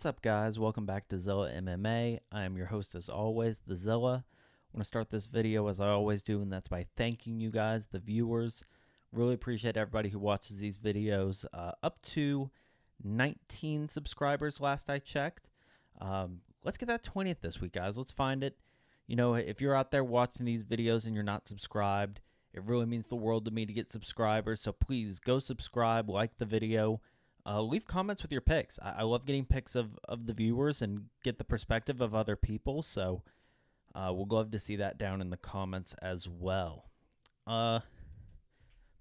What's up, guys? Welcome back to Zilla MMA. I am your host, as always, the Zilla. I want to start this video as I always do, and that's by thanking you guys, the viewers. Really appreciate everybody who watches these videos. Up to 19 subscribers last I checked. Let's get that 20th this week, guys. Let's find it. You know, if you're out there watching these videos and you're not subscribed, it really means the world to me to get subscribers. So please go subscribe, like the video. Leave comments with your picks. I love getting picks of the viewers and get the perspective of other people. So we'll love to see that down in the comments as well. But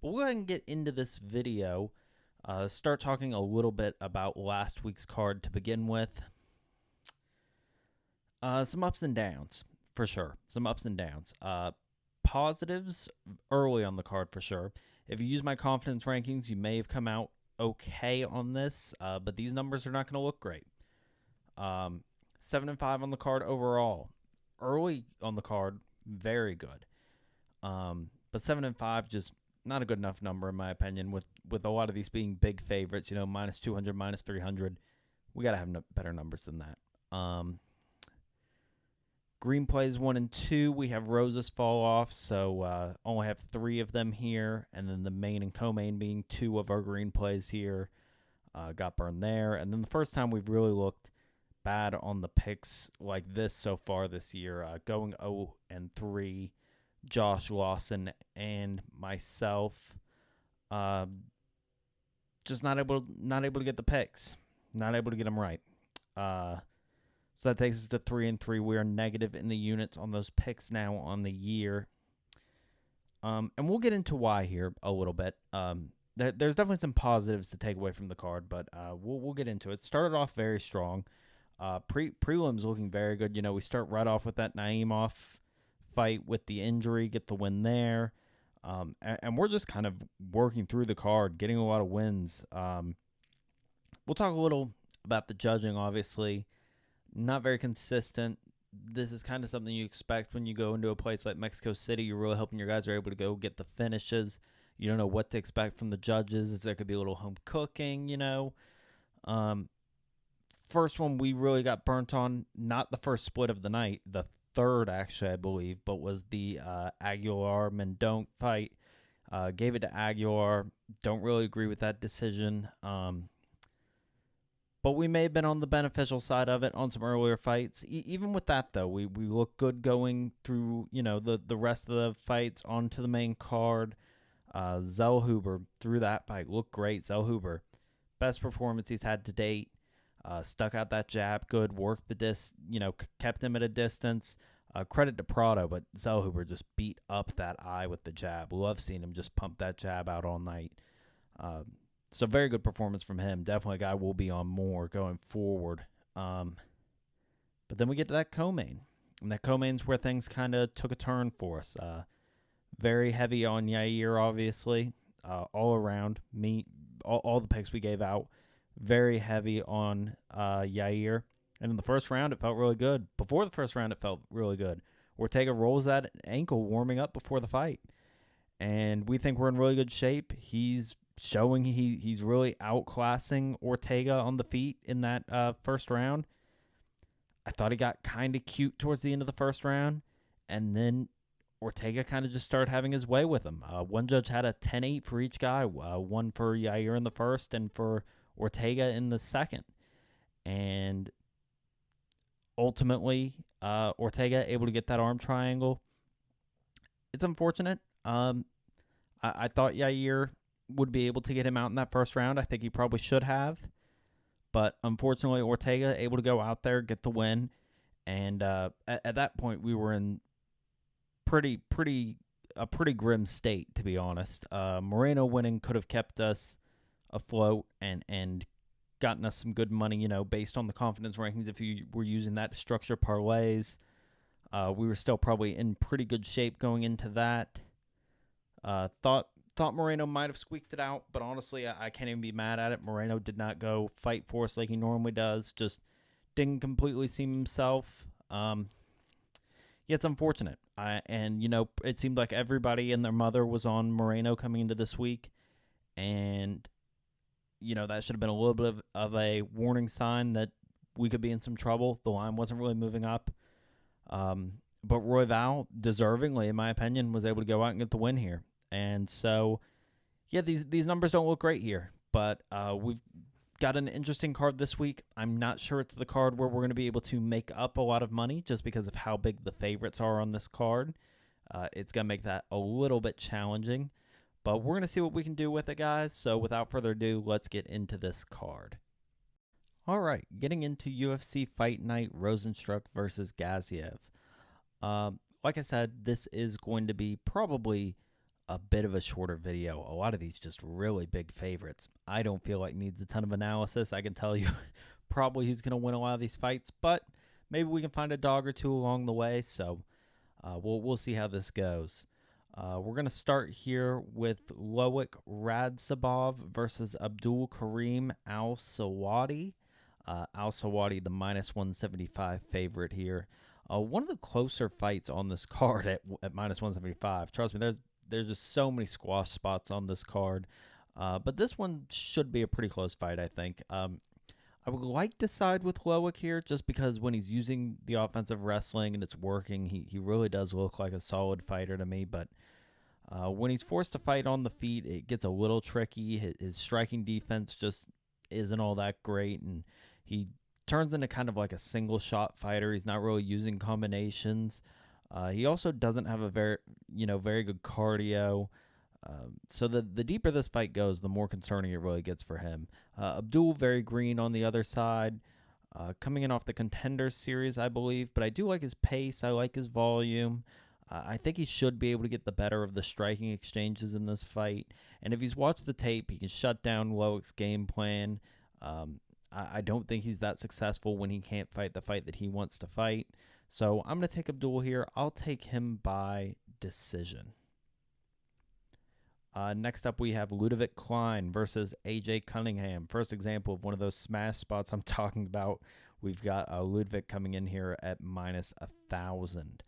we'll go ahead and get into this video. Start talking a little bit about last week's card to begin with. Some ups and downs, for sure. Some ups and downs. Positives early on the card, for sure. If you use my confidence rankings, you may have come out okay on this, but these numbers are not going to look great. 7 and 5 on the card overall. Early on the card, very good. But 7 and 5 just not a good enough number in my opinion. With a lot of these being big favorites, you know, minus 200, minus 300, we got to have better numbers than that. Green plays 1 and 2. We have Roses fall off, so only have 3 of them here. And then the main and co-main being 2 of our green plays here. Got burned there. And then the first time we've really looked bad on the picks like this so far this year. Going 0 and 3. Josh Lawson and myself. Just not able to get the picks. Not able to get them right. So that takes us to 3 and 3. We are negative in the units on those picks now on the year. And we'll get into why here a little bit. There's definitely some positives to take away from the card, but we'll get into it. Started off very strong. Prelims looking very good. You know, we start right off with that Naimov fight with the injury, get the win there. And we're just kind of working through the card, getting a lot of wins. We'll talk a little about the judging, obviously. Not very consistent. This is kind of something you expect when you go into a place like Mexico City. You're really hoping your guys are able to go get the finishes. You don't know what to expect from the judges. There could be a little home cooking, you know. First one we really got burnt on, not the first split of the night, the third actually, I believe, but was the Aguilar-Mendonc fight. Gave it to Aguilar. Don't really agree with that decision. But we may have been on the beneficial side of it on some earlier fights. Even with that, though, we look good going through, you know, the rest of the fights onto the main card. Zellhuber, through that fight, looked great. Zellhuber, best performance he's had to date. Stuck out that jab, good. Worked kept him at a distance. Credit to Prado, but Zellhuber just beat up that eye with the jab. Love seeing him just pump that jab out all night. So very good performance from him. Definitely a guy we'll be on more going forward. But then we get to that co-main. And that co-main's where things kind of took a turn for us. Very heavy on Yair, obviously. All around. All the picks we gave out. Very heavy on Yair. And in the first round, it felt really good. Before the first round, it felt really good. Ortega rolls that ankle warming up before the fight. And we think we're in really good shape. He's showing he's really outclassing Ortega on the feet in that first round. I thought he got kind of cute towards the end of the first round, and then Ortega kind of just started having his way with him. One judge had a 10-8 for each guy, one for Yair in the first and for Ortega in the second. And ultimately, Ortega able to get that arm triangle. It's unfortunate. I thought Yair would be able to get him out in that first round. I think he probably should have. But unfortunately, Ortega able to go out there, get the win. And at that point, we were in a pretty grim state, to be honest. Moreno winning could have kept us afloat and gotten us some good money, you know, based on the confidence rankings. If you were using that to structure parlays, we were still probably in pretty good shape going into that. Thought Moreno might have squeaked it out, but honestly, I can't even be mad at it. Moreno did not go fight for us like he normally does. Just didn't completely seem himself. Yeah, it's unfortunate. And, you know, it seemed like everybody and their mother was on Moreno coming into this week. And, you know, that should have been a little bit of a warning sign that we could be in some trouble. The line wasn't really moving up. But Royval, deservingly, in my opinion, was able to go out and get the win here. And so, yeah, these numbers don't look great here. But we've got an interesting card this week. I'm not sure it's the card where we're going to be able to make up a lot of money just because of how big the favorites are on this card. It's going to make that a little bit challenging. But we're going to see what we can do with it, guys. So without further ado, let's get into this card. All right, getting into UFC Fight Night, Rozenstruik versus Gaziev. Like I said, this is going to be probably a bit of a shorter video. A lot of these just really big favorites. I don't feel like needs a ton of analysis. I can tell you probably who's going to win a lot of these fights, but maybe we can find a dog or two along the way. So we'll see how this goes. We're going to start here with Loic Radzhabov versus Abdul Karim Al-Selwady. Al-Selwady, the minus 175 favorite here. One of the closer fights on this card at minus 175. Trust me, there's just so many squash spots on this card. But this one should be a pretty close fight, I think. I would like to side with Loic here just because when he's using the offensive wrestling and it's working, he really does look like a solid fighter to me. But when he's forced to fight on the feet, it gets a little tricky. His striking defense just isn't all that great, and he turns into kind of like a single shot fighter. He's not really using combinations. He also doesn't have a very good cardio. So the deeper this fight goes, the more concerning it really gets for him. Abdul, very green on the other side. Coming in off the Contender Series, I believe. But I do like his pace. I like his volume. I think he should be able to get the better of the striking exchanges in this fight. And if he's watched the tape, he can shut down Loic's game plan. I don't think he's that successful when he can't fight the fight that he wants to fight. So I'm going to take Abdul here. I'll take him by decision. Next up, we have Ludovic Klein versus AJ Cunningham. First example of one of those smash spots I'm talking about. We've got Ludovic coming in here at minus 1,000.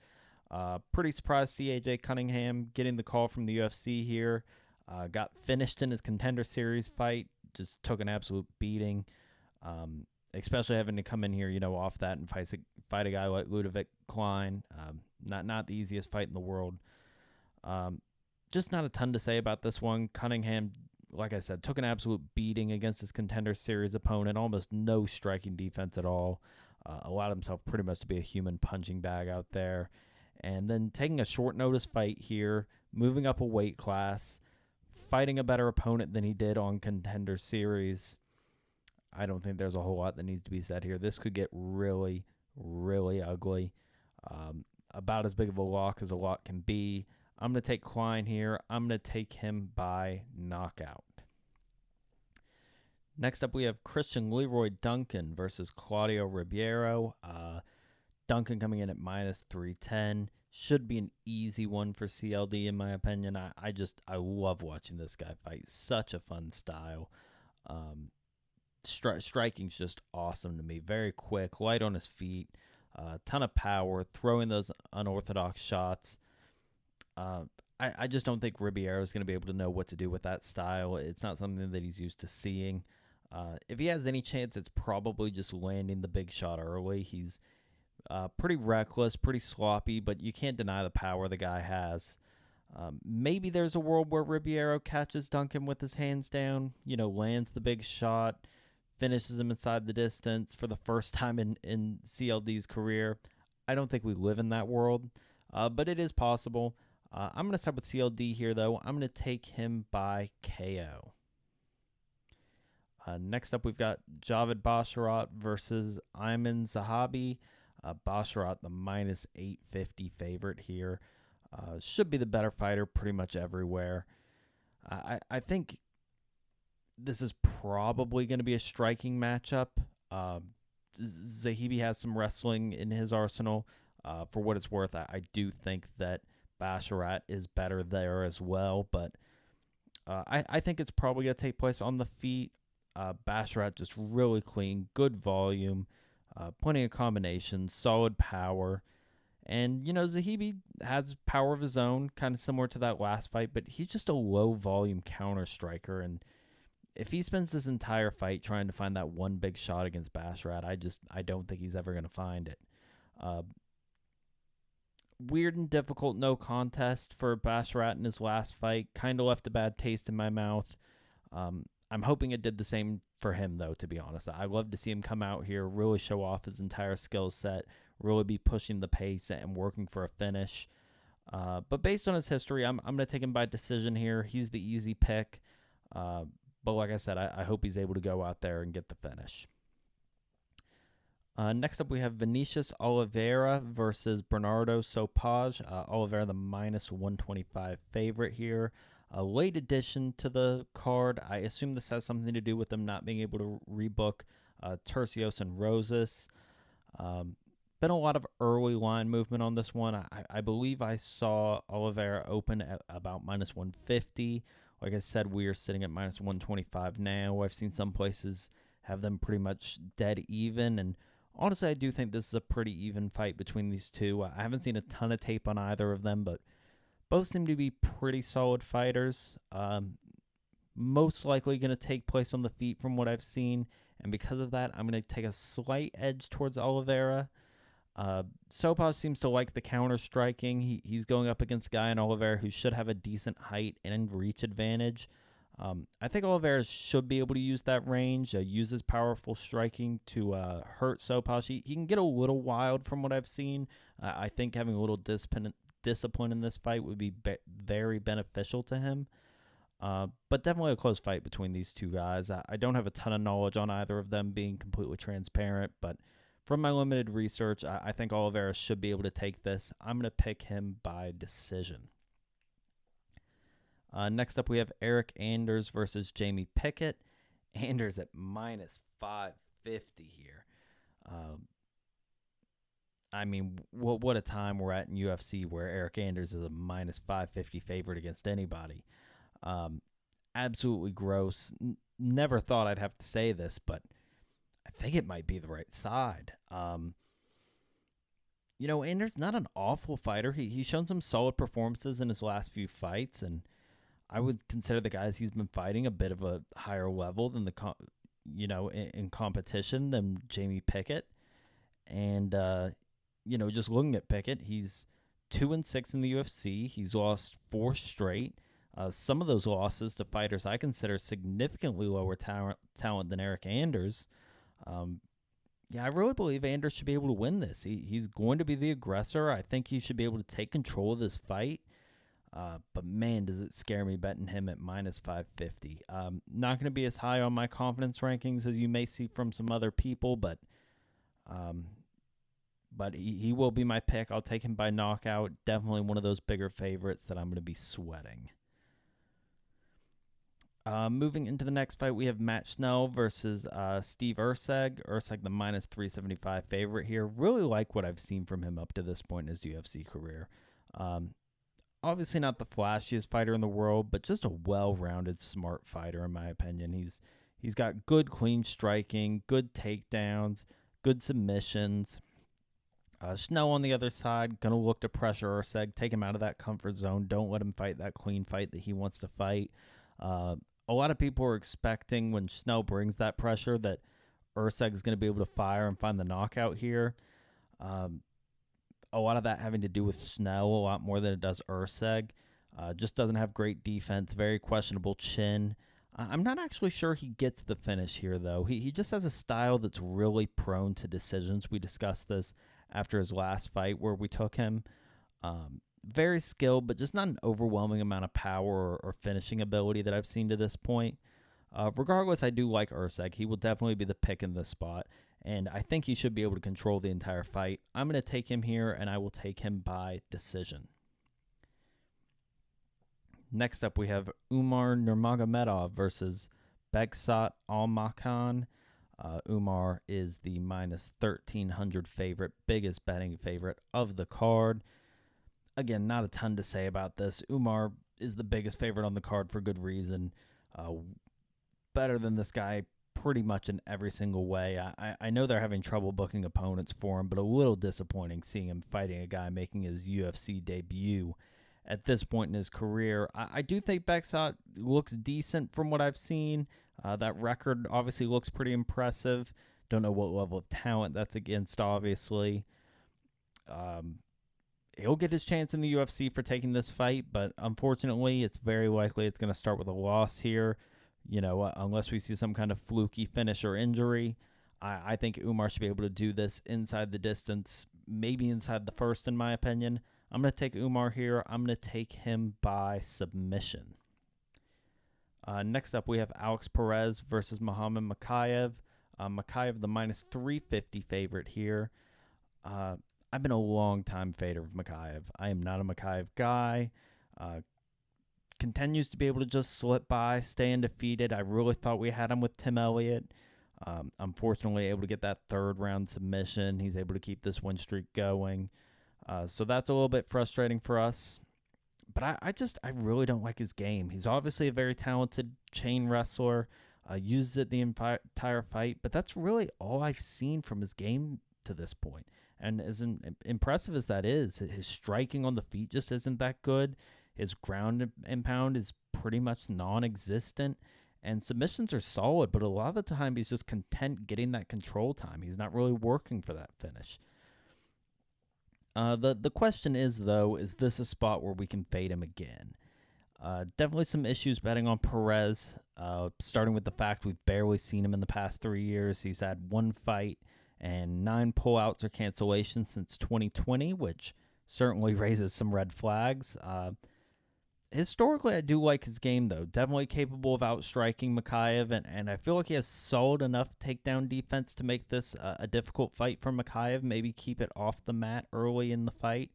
Pretty surprised to see AJ Cunningham getting the call from the UFC here. Got finished in his Contender Series fight. Just took an absolute beating. Especially having to come in here, off that and fight a guy like Ludovic Klein. Not the easiest fight in the world. Just not a ton to say about this one. Cunningham, like I said, took an absolute beating against his Contender Series opponent. Almost no striking defense at all. Allowed himself pretty much to be a human punching bag out there. And then taking a short notice fight here, moving up a weight class, fighting a better opponent than he did on Contender Series. I don't think there's a whole lot that needs to be said here. This could get really, really ugly. About as big of a lock as a lock can be. I'm going to take Klein here. I'm going to take him by knockout. Next up, we have Christian Leroy Duncan versus Claudio Ribeiro. Duncan coming in at minus 310. Should be an easy one for CLD, in my opinion. I love watching this guy fight. Such a fun style. Striking's just awesome to me. Very quick, light on his feet, ton of power, throwing those unorthodox shots. I just don't think Ribeiro is going to be able to know what to do with that style. It's not something that he's used to seeing. If he has any chance, it's probably just landing the big shot early. He's pretty reckless, pretty sloppy, but you can't deny the power the guy has. Maybe there's a world where Ribeiro catches Duncan with his hands down, lands the big shot, finishes him inside the distance for the first time in CLD's career. I don't think we live in that world, but it is possible. I'm going to start with CLD here, though. I'm going to take him by KO. Next up, we've got Javid Basharat versus Ayman Zahabi. Basharat, the minus 850 favorite here. Should be the better fighter pretty much everywhere. I think this is probably going to be a striking matchup. Zahabi has some wrestling in his arsenal. For what it's worth, I do think that Basharat is better there as well. But I think it's probably going to take place on the feet. Basharat just really clean, good volume, plenty of combinations, solid power. And, Zahabi has power of his own, kind of similar to that last fight, but he's just a low-volume counter striker, and if he spends this entire fight trying to find that one big shot against Basharat, I don't think he's ever going to find it. Weird and difficult no contest for Basharat in his last fight. Kind of left a bad taste in my mouth. I'm hoping it did the same for him, though, to be honest. I'd love to see him come out here, really show off his entire skill set, really be pushing the pace and working for a finish. But based on his history, I'm going to take him by decision here. He's the easy pick. But like I said, I hope he's able to go out there and get the finish. Next up, we have Vinicius Oliveira versus Bernardo Sopaj. Oliveira, the minus 125 favorite here. A late addition to the card. I assume this has something to do with them not being able to rebook Tercios and Rosas. Been a lot of early line movement on this one. I believe I saw Oliveira open at about minus 150. Like I said, we are sitting at minus 125 now. I've seen some places have them pretty much dead even, and honestly, I do think this is a pretty even fight between these two. I haven't seen a ton of tape on either of them, but both seem to be pretty solid fighters. Most likely going to take place on the feet from what I've seen, and because of that, I'm going to take a slight edge towards Oliveira. Sopaj seems to like the counter striking. He's going up against a guy in Oliveira who should have a decent height and reach advantage. I think Oliveira should be able to use that range, use his powerful striking to hurt Sopaj. He can get a little wild from what I've seen. I think having a little discipline in this fight would be very beneficial to him. But definitely a close fight between these two guys. I don't have a ton of knowledge on either of them, being completely transparent, but from my limited research, I think Oliveira should be able to take this. I'm going to pick him by decision. Next up, we have Eric Anders versus Jamie Pickett. Anders at minus 550 here. I mean, what a time we're at in UFC where Eric Anders is a minus 550 favorite against anybody. Absolutely gross. Never thought I'd have to say this, but I think it might be the right side. Anders not an awful fighter. He's shown some solid performances in his last few fights, and I would consider the guys he's been fighting a bit of a higher level than in competition than Jamie Pickett. And just looking at Pickett, he's 2-6 in the UFC. He's lost 4 straight. Some of those losses to fighters I consider significantly lower talent than Eric Anders. I really believe Anders should be able to win this. He's going to be the aggressor. I think he should be able to take control of this fight. But man, does it scare me betting him at minus 550. Not going to be as high on my confidence rankings as you may see from some other people, but he will be my pick. I'll take him by knockout. Definitely one of those bigger favorites that I'm going to be sweating. Moving into the next fight, we have Matt Schnell versus Steve Erceg. Erceg, the minus 375 favorite here. Really like what I've seen from him up to this point in his UFC career. Obviously not the flashiest fighter in the world, but just a well-rounded, smart fighter in my opinion. He's got good, clean striking, good takedowns, good submissions. Schnell on the other side, going to look to pressure Erceg, take him out of that comfort zone. Don't let him fight that clean fight that he wants to fight. A lot of people are expecting when Schnell brings that pressure that Erceg is going to be able to fire and find the knockout here. A lot of that having to do with Schnell a lot more than it does Erceg. Just doesn't have great defense, very questionable chin. I'm not actually sure he gets the finish here, though. He just has a style that's really prone to decisions. We discussed this after his last fight where we took him. Very skilled, but just not an overwhelming amount of power or finishing ability that I've seen to this point. Regardless, I do like Erceg. He will definitely be the pick in this spot, and I think he should be able to control the entire fight. I'm going to take him here, and I will take him by decision. Next up, we have Umar Nurmagomedov versus Basharat Almakhan. Umar is the minus 1,300 favorite, biggest betting favorite of the card. Again, not a ton to say about this. Umar is the biggest favorite on the card for good reason. Better than this guy pretty much in every single way. I know they're having trouble booking opponents for him, but a little disappointing seeing him fighting a guy making his UFC debut at this point in his career. I do think Basharat looks decent from what I've seen. That record obviously looks pretty impressive. Don't know what level of talent that's against, obviously. Um, he'll get his chance in the UFC for taking this fight, but unfortunately, it's very likely it's going to start with a loss here. Unless we see some kind of fluky finish or injury. I think Umar should be able to do this inside the distance, maybe inside the first, in my opinion. I'm going to take Umar here. I'm going to take him by submission. Next up, we have Alex Perez versus Muhammad Mokaev. Mokaev, the minus 350 favorite here. I've been a long-time fader of Mokaev. I am not a Mokaev guy. Continues to be able to just slip by, stay undefeated. I really thought we had him with Tim Elliott. Unfortunately, able to get that third-round submission. He's able to keep this win streak going. So that's a little bit frustrating for us. But I really don't like his game. He's obviously a very talented chain wrestler. Uses it the entire fight. But that's really all I've seen from his game to this point. And as impressive as that is, his striking on the feet just isn't that good. His ground and pound is pretty much non-existent. And submissions are solid, but a lot of the time he's just content getting that control time. He's not really working for that finish. The question is, though, is this a spot where we can fade him again? Definitely some issues betting on Perez, starting with the fact we've barely seen him in the past 3 years. He's had one fight and 9 pullouts or cancellations since 2020, which certainly raises some red flags. Historically, I do like his game, though. Definitely capable of outstriking Mokaev, and I feel like he has solid enough takedown defense to make this a difficult fight for Mokaev. Maybe keep it off the mat early in the fight.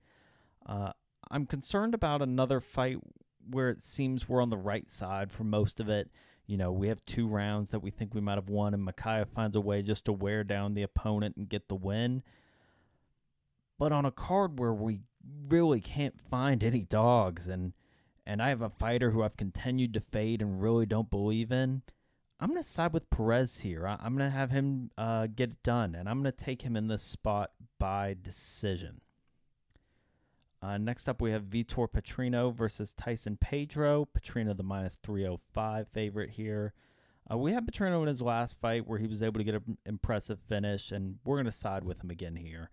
I'm concerned about another fight where it seems we're on the right side for most of it. We have 2 rounds that we think we might have won, and Mokaev finds a way just to wear down the opponent and get the win. But on a card where we really can't find any dogs, and I have a fighter who I've continued to fade and really don't believe in, I'm going to side with Perez here. I'm going to have him get it done, and I'm going to take him in this spot by decision. Next up, we have Vitor Petrino versus Tyson Pedro. Petrino, the minus 305 favorite here. We had Petrino in his last fight where he was able to get an impressive finish, and we're going to side with him again here.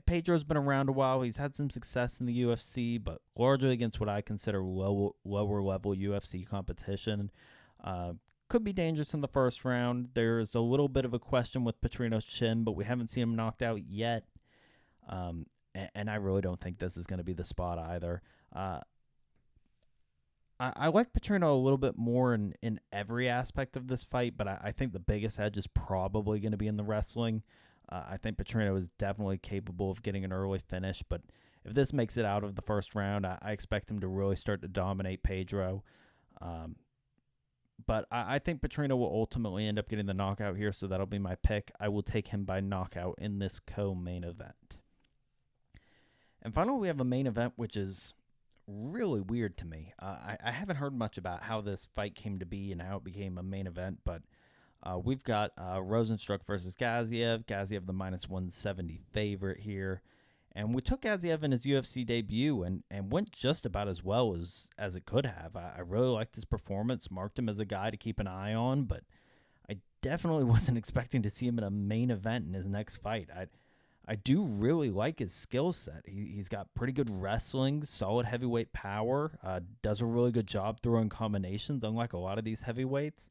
Pedro's been around a while. He's had some success in the UFC, but largely against what I consider lower level UFC competition. Could be dangerous in the first round. There's a little bit of a question with Petrino's chin, but we haven't seen him knocked out yet. And I really don't think this is going to be the spot either. I like Petrino a little bit more in every aspect of this fight, but I think the biggest edge is probably going to be in the wrestling. I think Petrino is definitely capable of getting an early finish, but if this makes it out of the first round, I expect him to really start to dominate Pedro. But I think Petrino will ultimately end up getting the knockout here, so that'll be my pick. I will take him by knockout in this co-main event. And finally, we have a main event, which is really weird to me. I haven't heard much about how this fight came to be and how it became a main event, but we've got Rozenstruik versus Gaziev. Gaziev, the minus 170 favorite here. And we took Gaziev in his UFC debut and went just about as well as it could have. I really liked his performance, marked him as a guy to keep an eye on, but I definitely wasn't expecting to see him in a main event in his next fight. I do really like his skill set. He's got pretty good wrestling, solid heavyweight power, does a really good job throwing combinations, unlike a lot of these heavyweights.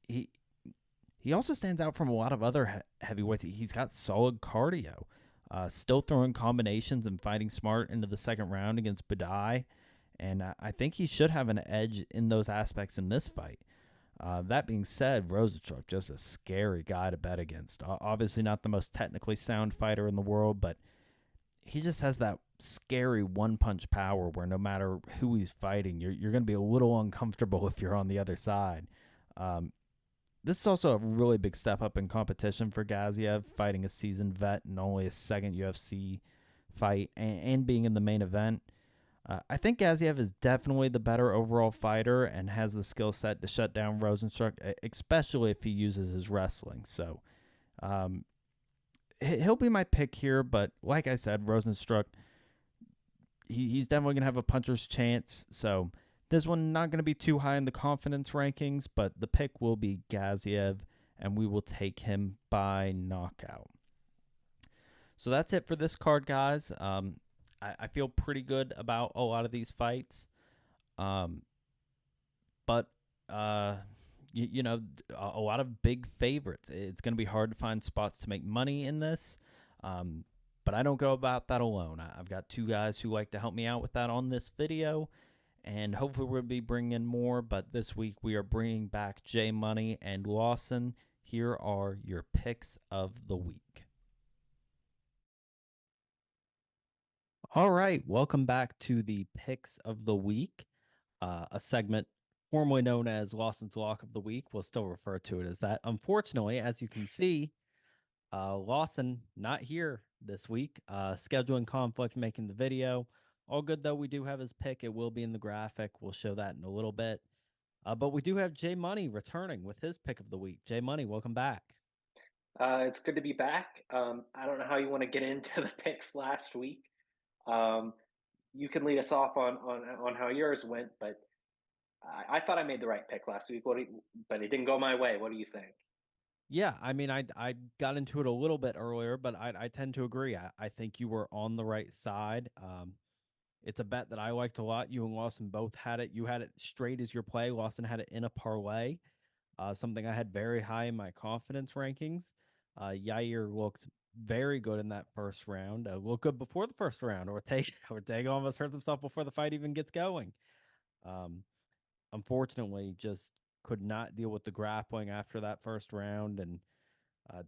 He also stands out from a lot of other heavyweights. He's got solid cardio, still throwing combinations and fighting smart into the second round against Badai, and I think he should have an edge in those aspects in this fight. That being said, Rozenstruik, just a scary guy to bet against. Obviously not the most technically sound fighter in the world, but he just has that scary one-punch power where no matter who he's fighting, you're going to be a little uncomfortable if you're on the other side. This is also a really big step up in competition for Gaziev, fighting a seasoned vet and only his second UFC fight and being in the main event. I think Gaziev is definitely the better overall fighter and has the skill set to shut down Rozenstruik, especially if he uses his wrestling. So he'll be my pick here, but like I said, Rozenstruik, he's definitely going to have a puncher's chance. So this one not going to be too high in the confidence rankings, but the pick will be Gaziev, and we will take him by knockout. So that's it for this card, guys. I feel pretty good about a lot of these fights. Um, but you know, a lot of big favorites. It's going to be hard to find spots to make money in this. Um, but I don't go about that alone. I've got two guys who like to help me out with that on this video, and hopefully we'll be bringing in more. But this week we are bringing back J Money and Lawson. Here are your picks of the week. All right, welcome back to the picks of the week, a segment formerly known as Lawson's Lock of the Week. We'll still refer to it as that. Unfortunately, as you can see, Lawson not here this week. Scheduling conflict, making the video. All good though. We do have his pick. It will be in the graphic. We'll show that in a little bit. But we do have J Money returning with his pick of the week. J Money, welcome back. It's good to be back. I don't know how you want to get into the picks last week. Um, you can lead us off on how yours went, but I thought I made the right pick last week. But it didn't go my way. What do you think? Yeah, I mean, I got into it a little bit earlier, but I tend to agree. I think you were on the right side. It's a bet that I liked a lot. You and Lawson both had it. You had it straight as your play. Lawson had it in a parlay, something I had very high in my confidence rankings. Yair looked very good in that first round. Looked good before the first round. Ortega almost hurt himself before the fight even gets going. Um, Unfortunately, just could not deal with the grappling after that first round, and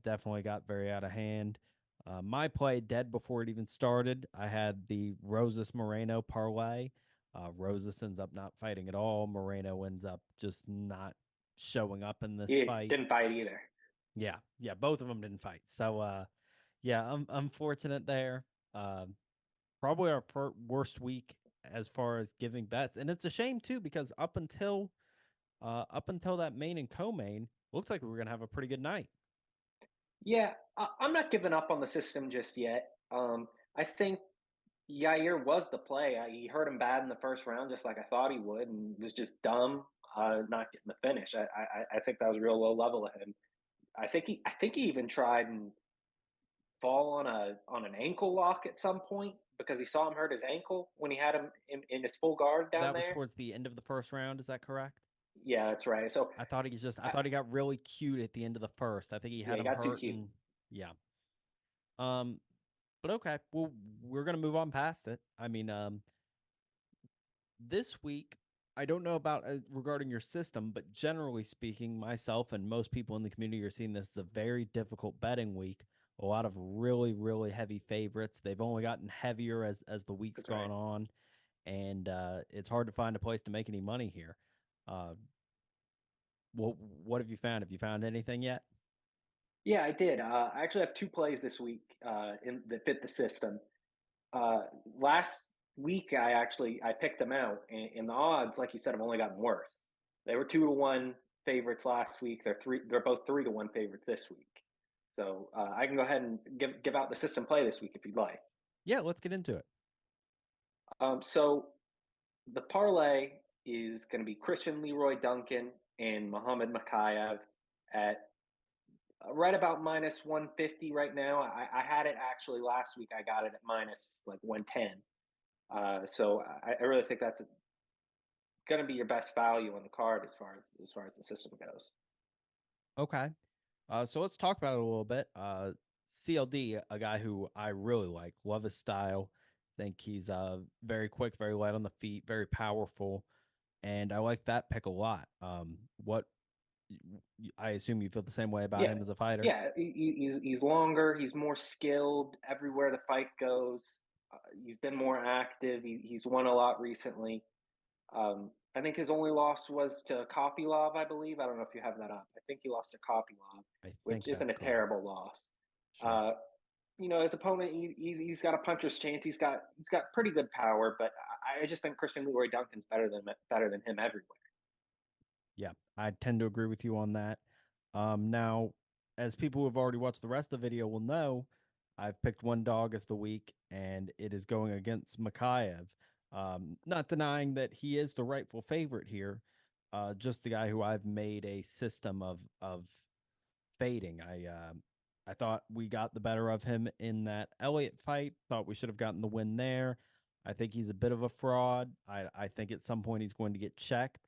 definitely got very out of hand. My play dead before it even started. I had the Rosas Moreno parlay. Rosas ends up not fighting at all. Moreno ends up just not showing up in this He fight. didn't fight either. Yeah, both of them didn't fight. So, yeah, I'm unfortunate there. Uh, Probably our worst week as far as giving bets, and it's a shame too because up until that main and co-main, looks like we were gonna have a pretty good night. Yeah, I'm not giving up on the system just yet. I think Yair was the play. He hurt him bad in the first round, just like I thought he would, and was just dumb not getting the finish. I think that was real low level of him. I think he even tried and fall on an ankle lock at some point because he saw him hurt his ankle when he had him in his full guard down That was there. towards the end of the first round. Is that correct? Yeah, that's right. So I I, thought he got really cute at the end of the first. I think he yeah, had he him got too hurt cute. and yeah. Um, but okay, well we're gonna move on past it. I mean, this week I don't know about regarding your system, but generally speaking, myself and most people in the community are seeing this as a very difficult betting week. A lot of really heavy favorites. They've only gotten heavier as the week's That's gone right. on, and it's hard to find a place to make any money here. Uh, what have you found? Have you found anything yet? Yeah, I did. I actually have two plays this week that fit the system. Last week, I picked them out, and the odds, like you said, have only gotten worse. They were 2-1 favorites last week. They're both 3-1 favorites this week. So I can go ahead and give out the system play this week if you'd like. Yeah, let's get into it. So the parlay is going to be Christian Leroy Duncan and Muhammad Mokaev at right about minus 150 right now. I had it actually last week. I got it at minus like 110. So I really think that's going to be your best value on the card as far as the system goes. Okay. So let's talk about it a little bit. CLD, a guy who I really like, love his style. Think he's very quick, very light on the feet, very powerful, and I like that pick a lot. What I assume you feel the same way about Yeah, him as a fighter. yeah. He's longer. He's more skilled everywhere the fight goes. He's been more active. He's won a lot recently. I think his only loss was to Kopylov, I believe. I don't know if you have that up. I think he lost to Kopylov, I which think isn't that's a correct. terrible loss. Sure. Uh, his opponent, he's got a puncher's chance. He's got pretty good power, but I just think Christian Leroy Duncan's better than him everywhere. Yeah, I tend to agree with you on that. Now, as people who have already watched the rest of the video will know, I've picked one dog as the week, and it is going against Mokaev. Not denying that he is the rightful favorite here, just the guy who I've made a system of fading. I thought we got the better of him in that Elliott fight. Thought we should have gotten the win there. I think he's a bit of a fraud. I think at some point he's going to get checked.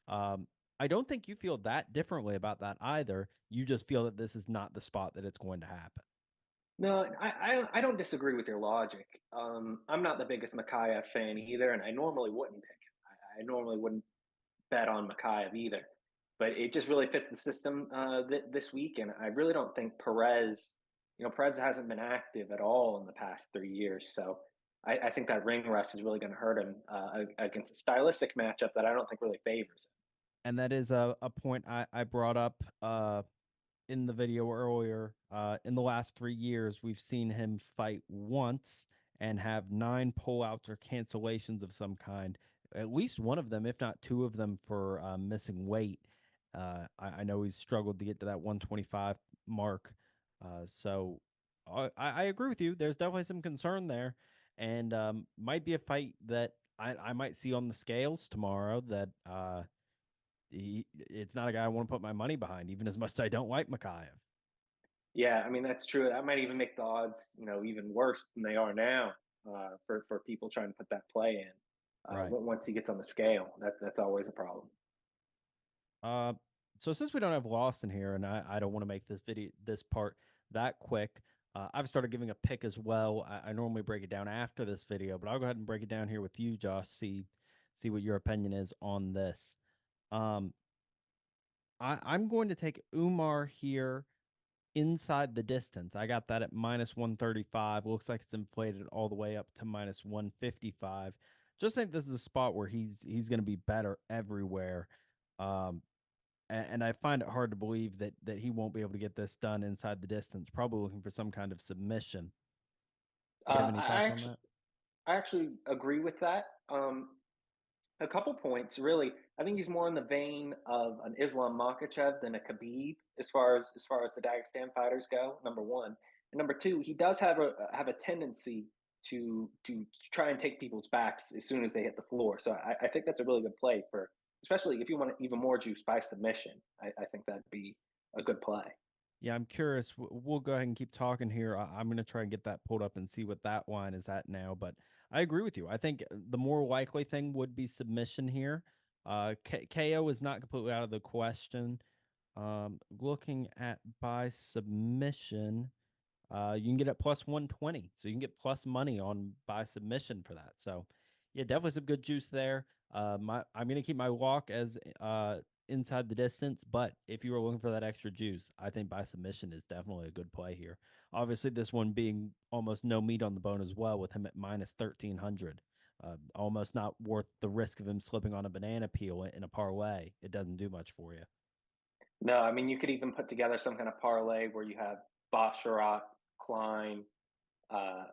Um, I don't think you feel that differently about that either. You just feel that this is not the spot that it's going to happen. No, I don't disagree with your logic. I'm not the biggest Mokaev fan either, and I normally wouldn't pick him. I normally wouldn't bet on Mokaev either, but it just really fits the system this week, and I really don't think Perez. Perez hasn't been active at all in the past 3 years, so I think that ring rust is really going to hurt him against a stylistic matchup that I don't think really favors him. And that is a point I brought up in the video earlier. In the last 3 years, we've seen him fight once and have 9 pullouts or cancellations of some kind. At least one of them, if not two of them, for missing weight. I know he's struggled to get to that 125 mark. So I agree with you. There's definitely some concern there, and might be a fight that I might see on the scales tomorrow. That it's not a guy I want to put my money behind, even as much as I don't like Mokaev. Yeah, I mean that's true. That might even make the odds, even worse than they are now for people trying to put that play in. Right. Once he gets on the scale, that's always a problem. Uh, so since we don't have Lawson here, and I don't want to make this part that quick, I've started giving a pick as well. I normally break it down after this video, but I'll go ahead and break it down here with you, Josh. See what your opinion is on this. Um, I'm going to take Umar here inside the distance. I got that at minus 135. Looks like it's inflated all the way up to minus 155. Just think this is a spot where he's going to be better everywhere. Um, and I find it hard to believe that he won't be able to get this done inside the distance. Probably looking for some kind of submission. You have any I thoughts on actually that? I actually agree with that. A couple points, really. I think he's more in the vein of an Islam Makhachev than a Khabib as far as the Dagestan fighters go. Number one, and number two, he does have a tendency to try and take people's backs as soon as they hit the floor. So I think that's a really good play for, especially if you want even more juice by submission. I think that'd be a good play. Yeah, I'm curious. We'll go ahead and keep talking here. I'm going to try and get that pulled up and see what that line is at now. But I agree with you. I think the more likely thing would be submission here. KO is not completely out of the question. Looking at by submission, you can get it plus 120. So you can get plus money on by submission for that. So yeah, definitely some good juice there. I'm gonna keep my walk as inside the distance, but if you were looking for that extra juice, I think by submission is definitely a good play here. Obviously, this one being almost no meat on the bone as well, with him at minus 1300. Almost not worth the risk of him slipping on a banana peel in a parlay. It doesn't do much for you. No, I mean you could even put together some kind of parlay where you have Basharat, Klein, uh,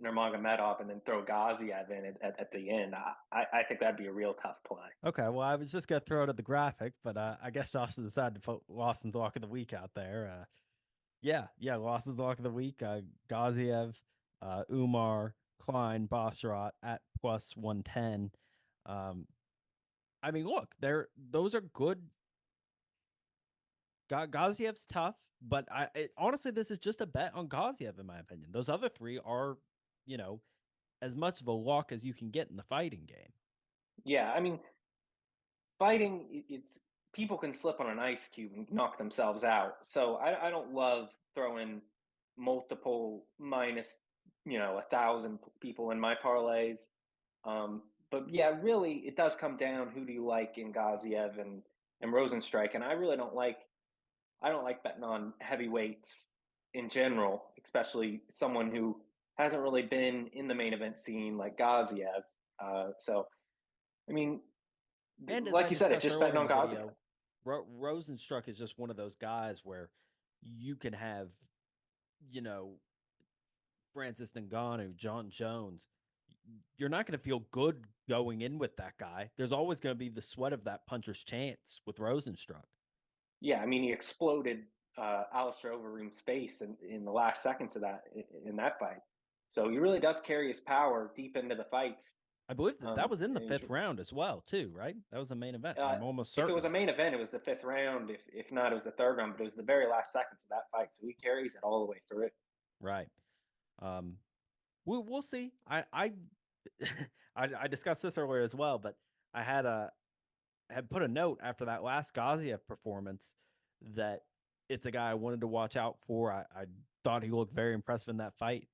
Nurmagomedov, and then throw Gaziev in at the end. I think that'd be a real tough play. Okay, well, I was just gonna throw it at the graphic, but I guess Josh decided to put Lawson's Lock of the Week out there. Yeah, Lawson's Lock of the Week. Gaziev, Umar, Klein, Basharat at plus 110. Um, I mean, look, those are good. Gaziev's tough, but honestly, this is just a bet on Gaziev, in my opinion. Those other three are, you know, as much of a lock as you can get in the fighting game. Yeah, I mean fighting, it's people can slip on an ice cube and knock themselves out. So I don't love throwing multiple minus 1,000 people in my parlays. But yeah, really, it does come down who do you like in Gaziev and Rozenstruik, and I don't like betting on heavyweights in general, especially someone who hasn't really been in the main event scene like Gaziev. So I mean, And as I like you said, it's discussed just earlier betting in on the Gaziev. video, Rosenstruck is just one of those guys where you can have, you know, Francis Ngannou, John Jones. You're not going to feel good going in with that guy. There's always going to be the sweat of that puncher's chance with Rosenstruck. Yeah, I mean, he exploded Alistair Overeem's face in the last seconds of in that fight. So he really does carry his power deep into the fights. I believe that was in the And fifth round as well, too, right? That was the main event. uh, I'm almost if it was a certain. main event, it was the fifth round. If not, it was the third round. But it was the very last seconds of that fight. So he carries it all the way through it. Right. Um, we'll see. I discussed this earlier as well, but I had put a note after that last Gaziev performance that it's a guy I wanted to watch out for. I thought he looked very impressive in that fight.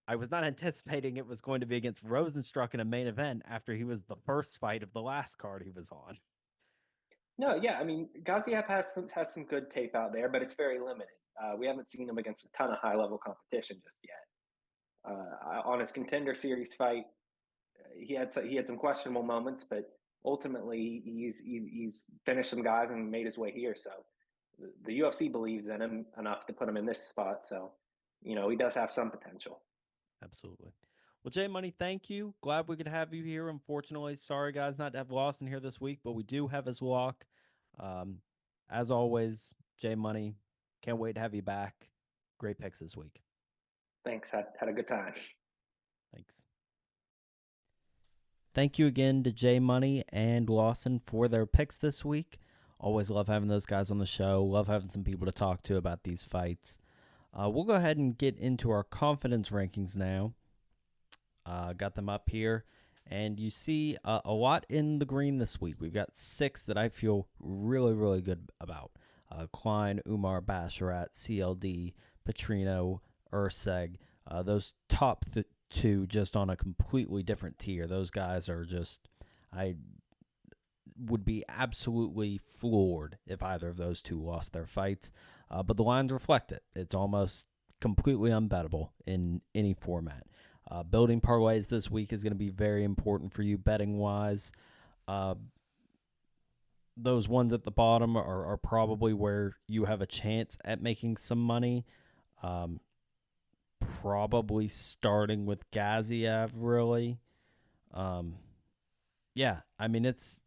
I was not anticipating it was going to be against Rozenstruik in a main event after he was the first fight of the last card he was on. No, yeah, I mean Gaziev has some good tape out there, but it's very limited. We haven't seen him against a ton of high level competition just yet. On his contender series fight, he had some questionable moments, but ultimately he's finished some guys and made his way here. So the UFC believes in him enough to put him in this spot. So he does have some potential. Absolutely. Well, Jay Money, thank you. Glad we could have you here. Unfortunately, sorry guys not to have Lawson here this week, but we do have his lock. Um, as always, Jay Money, can't wait to have you back. Great picks this week. Thanks. Had a good time. Thanks. Thank you again to Jay Money and Lawson for their picks this week. Always love having those guys on the show. Love having some people to talk to about these fights. We'll go ahead and get into our confidence rankings now. Got them up here. And you see a lot in the green this week. We've got 6 that I feel really, really good about. Klein, Umar, Basharat, CLD, Petrino, Erceg. Those top 2 just on a completely different tier. Those guys are just, I would be absolutely floored if either of those 2 lost their fights. But the lines reflect it. It's almost completely unbettable in any format. Building parlays this week is going to be very important for you betting-wise. Those ones at the bottom are probably where you have a chance at making some money. Probably starting with Gaziev, really. Yeah, I mean it's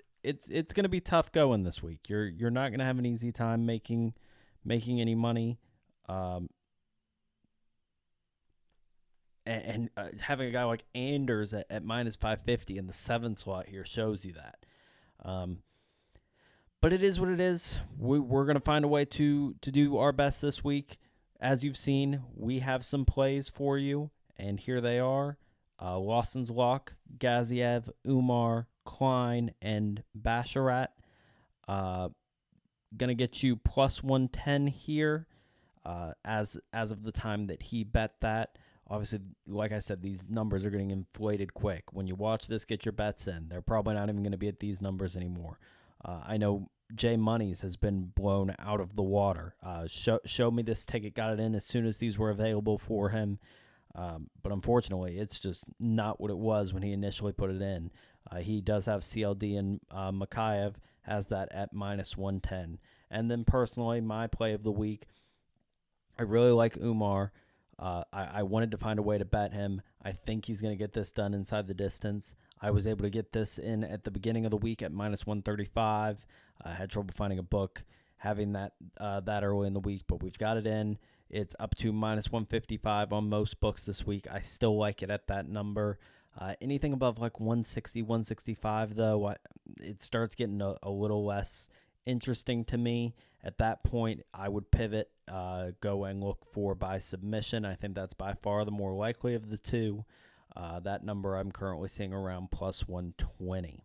going to be tough going this week. You're not going to have an easy time making any money. And having a guy like Anders at minus 550 in the 7 slot here shows you that. But it is what it is. We're going to find a way to do our best this week. As you've seen, we have some plays for you, and here they are. Lawson's Lock, Gaziev, Umar, Klein, and Basharat. Going to get you plus 110 here as of the time that he bet that. Obviously, like I said, these numbers are getting inflated quick. When you watch this, get your bets in. They're probably not even going to be at these numbers anymore. I know Jay Money's has been blown out of the water. Show me this ticket, got it in as soon as these were available for him. But unfortunately, it's just not what it was when he initially put it in. He does have CLD, and Mokaev has that at minus 110. And then personally, my play of the week, I really like Umar. I wanted to find a way to bet him. I think he's going to get this done inside the distance. I was able to get this in at the beginning of the week at minus 135. I had trouble finding a book having that early in the week, but we've got it in. It's up to minus 155 on most books this week. I still like it at that number. Anything above like 160, 165, though, it starts getting a little less interesting to me. At that point, I would pivot, go and look for by submission. I think that's by far the more likely of the 2. That number I'm currently seeing around plus 120.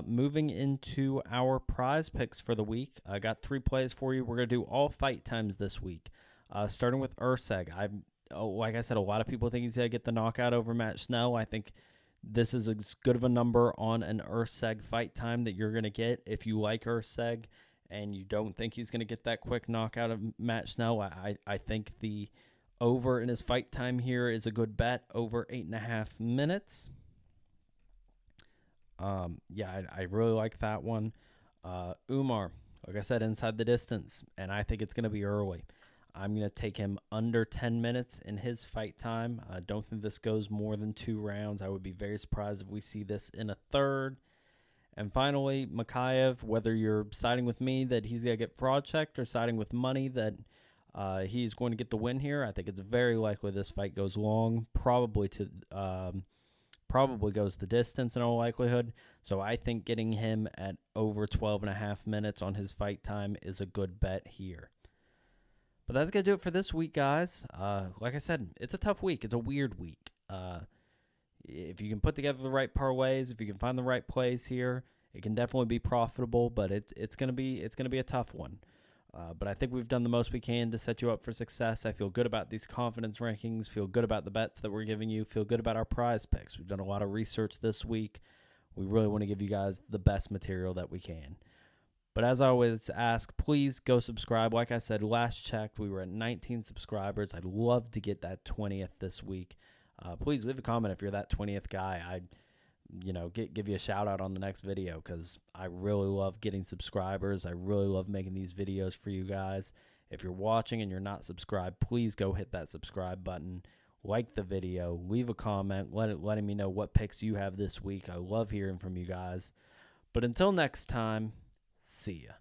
Moving into our prize picks for the week, I got 3 plays for you. We're going to do all fight times this week, starting with Erceg. Like I said, a lot of people think he's going to get the knockout over Matt Schnell. I think this is as good of a number on an Erceg fight time that you're going to get if you like Erceg and you don't think he's going to get that quick knockout of Matt Schnell. I think the over in his fight time here is a good bet, over 8.5 minutes. I really like that one. Umar, like I said, inside the distance, and I think it's going to be early. I'm going to take him under 10 minutes in his fight time. I don't think this goes more than 2 rounds. I would be very surprised if we see this in a third. And finally, Mokaev, whether you're siding with me that he's going to get fraud checked or siding with money that he's going to get the win here, I think it's very likely this fight goes long, probably goes the distance in all likelihood. So I think getting him at over 12 and a half minutes on his fight time is a good bet here. But that's going to do it for this week, guys. Like I said, it's a tough week. It's a weird week. If you can put together the right parlays, if you can find the right plays here, it can definitely be profitable. But it's gonna be a tough one. But I think we've done the most we can to set you up for success. I feel good about these confidence rankings. Feel good about the bets that we're giving you. Feel good about our prize picks. We've done a lot of research this week. We really want to give you guys the best material that we can. But as I always ask, please go subscribe. Like I said, last checked, we were at 19 subscribers. I'd love to get that 20th this week. Please leave a comment if you're that 20th guy. I'd give you a shout out on the next video because I really love getting subscribers. I really love making these videos for you guys. If you're watching and you're not subscribed, please go hit that subscribe button. Like the video, leave a comment, letting me know what picks you have this week. I love hearing from you guys. But until next time, see ya.